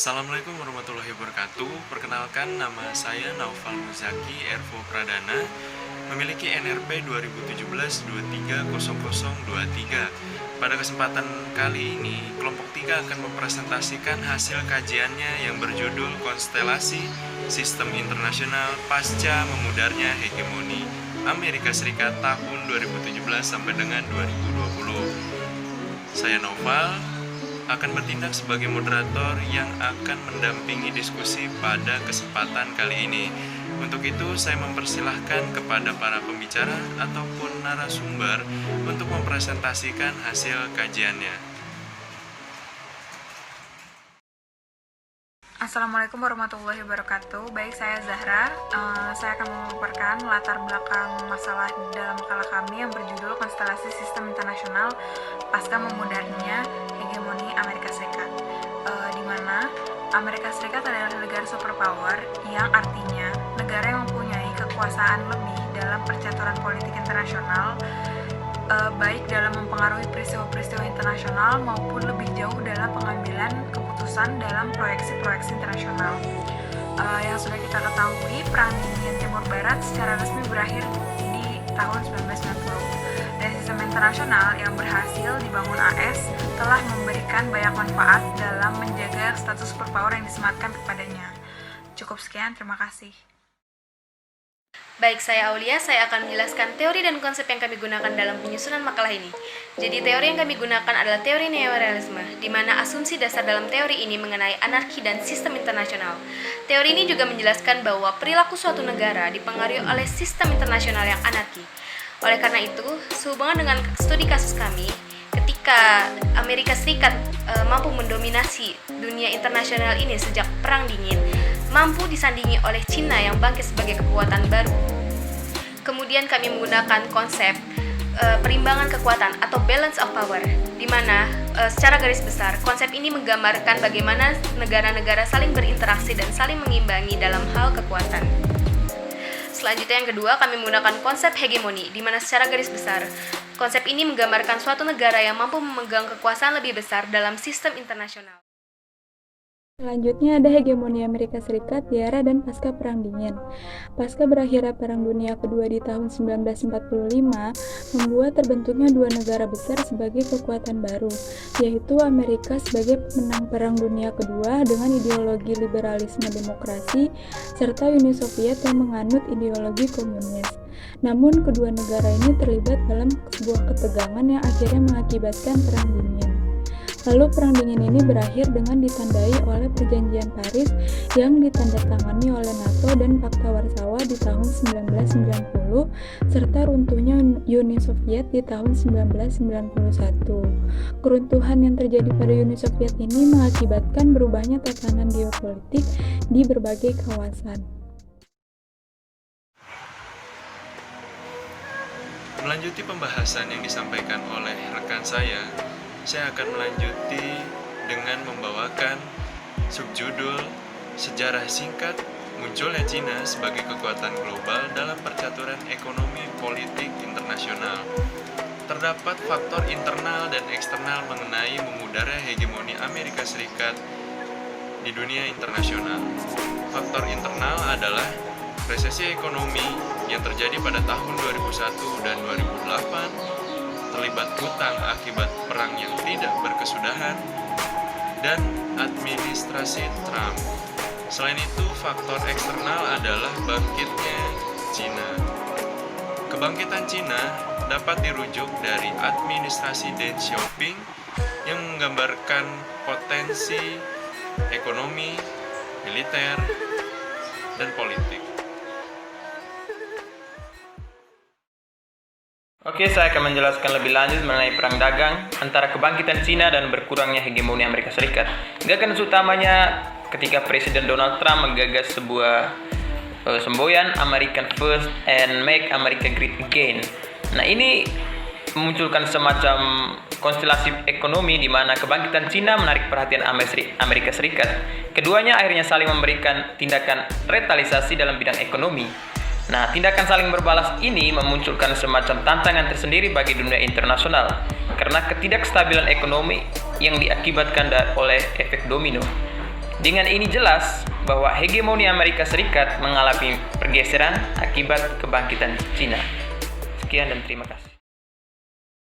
Assalamualaikum warahmatullahi wabarakatuh. Perkenalkan, nama saya Naufal Muzaki Ervo Pradana, memiliki NRP 2017-230023. Pada kesempatan kali ini, kelompok 3 akan mempresentasikan hasil kajiannya yang berjudul Konstelasi Sistem Internasional Pasca Memudarnya Hegemoni Amerika Serikat tahun 2017 sampai dengan 2020. Saya Naufal akan bertindak sebagai moderator yang akan mendampingi diskusi pada kesempatan kali ini. Untuk itu, saya mempersilahkan kepada para pembicara ataupun narasumber untuk mempresentasikan hasil kajiannya. Assalamualaikum warahmatullahi wabarakatuh. Baik, saya Zahra. Saya akan memaparkan latar belakang masalah dalam makalah kami yang berjudul Konstelasi Sistem Internasional Pasca Memudarnya Hegemoni Amerika Serikat, di mana Amerika Serikat adalah negara superpower yang artinya negara yang mempunyai kekuasaan lebih dalam percaturan politik internasional, baik dalam mempengaruhi peristiwa-peristiwa internasional maupun lebih jauh dalam pengambilan keputusan dalam proyeksi-proyeksi internasional. Yang sudah kita ketahui, Perang Dingin Timur Barat secara resmi berakhir di tahun 1990. Dan sistem internasional yang berhasil dibangun AS telah memberikan banyak manfaat dalam menjaga status superpower yang disematkan kepadanya. Cukup sekian, terima kasih. Baik, saya Aulia, saya akan menjelaskan teori dan konsep yang kami gunakan dalam penyusunan makalah ini. Jadi teori yang kami gunakan adalah teori neorealisme, di mana asumsi dasar dalam teori ini mengenai anarki dan sistem internasional. Teori ini juga menjelaskan bahwa perilaku suatu negara dipengaruhi oleh sistem internasional yang anarki. Oleh karena itu, sehubungan dengan studi kasus kami, ketika Amerika Serikat mampu mendominasi dunia internasional ini sejak Perang Dingin, mampu disandingi oleh Cina yang bangkit sebagai kekuatan baru. Kemudian kami menggunakan konsep perimbangan kekuatan atau balance of power, di mana secara garis besar konsep ini menggambarkan bagaimana negara-negara saling berinteraksi dan saling mengimbangi dalam hal kekuatan. Selanjutnya yang kedua, kami menggunakan konsep hegemoni, di mana secara garis besar konsep ini menggambarkan suatu negara yang mampu memegang kekuasaan lebih besar dalam sistem internasional. Selanjutnya ada hegemoni Amerika Serikat di era dan pasca Perang Dingin. Pasca berakhirnya Perang Dunia Kedua di tahun 1945, membuat terbentuknya dua negara besar sebagai kekuatan baru, yaitu Amerika sebagai pemenang Perang Dunia Kedua dengan ideologi liberalisme demokrasi, serta Uni Soviet yang menganut ideologi komunis. Namun, kedua negara ini terlibat dalam sebuah ketegangan yang akhirnya mengakibatkan Perang Dingin. Lalu Perang Dingin ini berakhir dengan ditandai oleh Perjanjian Paris yang ditandatangani oleh NATO dan Fakta Warsawa di tahun 1990, serta runtuhnya Uni Soviet di tahun 1991. Keruntuhan yang terjadi pada Uni Soviet ini mengakibatkan berubahnya tatanan geopolitik di berbagai kawasan. Melanjuti pembahasan yang disampaikan oleh rekan saya akan melanjuti dengan membawakan subjudul Sejarah Singkat Munculnya Cina sebagai Kekuatan Global dalam Percaturan Ekonomi Politik Internasional. Terdapat faktor internal dan eksternal mengenai memudarnya hegemoni Amerika Serikat di dunia internasional. Faktor internal adalah resesi ekonomi yang terjadi pada tahun 2001 dan 2008, terlibat hutang akibat perang yang tidak berkesudahan, dan administrasi Trump. Selain itu, faktor eksternal adalah bangkitnya Cina. Kebangkitan Cina dapat dirujuk dari administrasi Deng Xiaoping yang menggambarkan potensi ekonomi, militer, dan politik. Oke, saya akan menjelaskan lebih lanjut mengenai perang dagang antara kebangkitan Cina dan berkurangnya hegemoni Amerika Serikat. Gagasan utamanya ketika Presiden Donald Trump menggagas sebuah semboyan American First and Make America Great Again. Nah, ini memunculkan semacam konstelasi ekonomi di mana kebangkitan Cina menarik perhatian Amerika Serikat. Keduanya akhirnya saling memberikan tindakan retaliasi dalam bidang ekonomi. Nah, tindakan saling berbalas ini memunculkan semacam tantangan tersendiri bagi dunia internasional karena ketidakstabilan ekonomi yang diakibatkan oleh efek domino. Dengan ini jelas bahwa hegemoni Amerika Serikat mengalami pergeseran akibat kebangkitan Cina. Sekian dan terima kasih.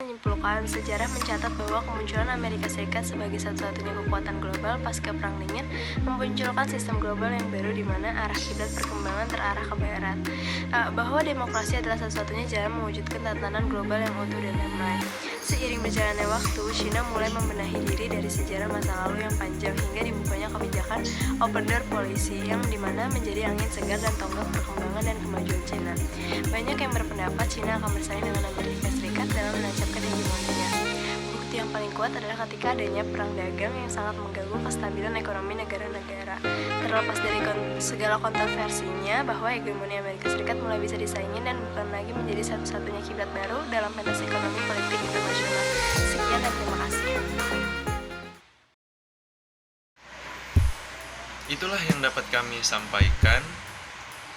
Menyimpulkan, sejarah mencatat bahwa kemunculan Amerika Serikat sebagai satu-satunya kekuatan global pasca Perang Dingin memunculkan sistem global yang baru di mana arah kiblat perkembangan terarah ke barat. Bahwa demokrasi adalah satu-satunya jalan mewujudkan tatanan global yang utuh dan damai. Seiring berjalannya waktu, China mulai membenahi diri dari sejarah masa lalu yang panjang hingga dibukanya kebijakan Open Door Policy yang dimana menjadi angin segar dan tonggak perkembangan dan kemajuan China. Banyak yang berpendapat China akan bersaing dengan Amerika Serikat dalam menancapkan hegemoninya. Bukti yang paling kuat adalah ketika adanya perang dagang yang sangat mengganggu kestabilan ekonomi negara-negara. Terlepas dari segala kontroversinya bahwa hegemoni Amerika Serikat mulai bisa disaingi dan bukan lagi menjadi satu-satunya kiblat baru dalam pentas ekonomi politik internasional. Sekian dan terima kasih. Itulah yang dapat kami sampaikan.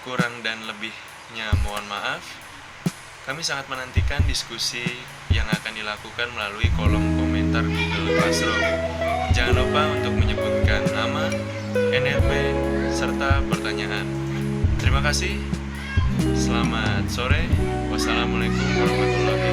Kurang dan lebihnya mohon maaf. Kami sangat menantikan diskusi yang akan dilakukan melalui kolom komentar Google Classroom. Jangan lupa untuk menyebutkan nama, NRP, serta pertanyaan. Terima kasih. Selamat sore. Wassalamualaikum warahmatullahi wabarakatuh.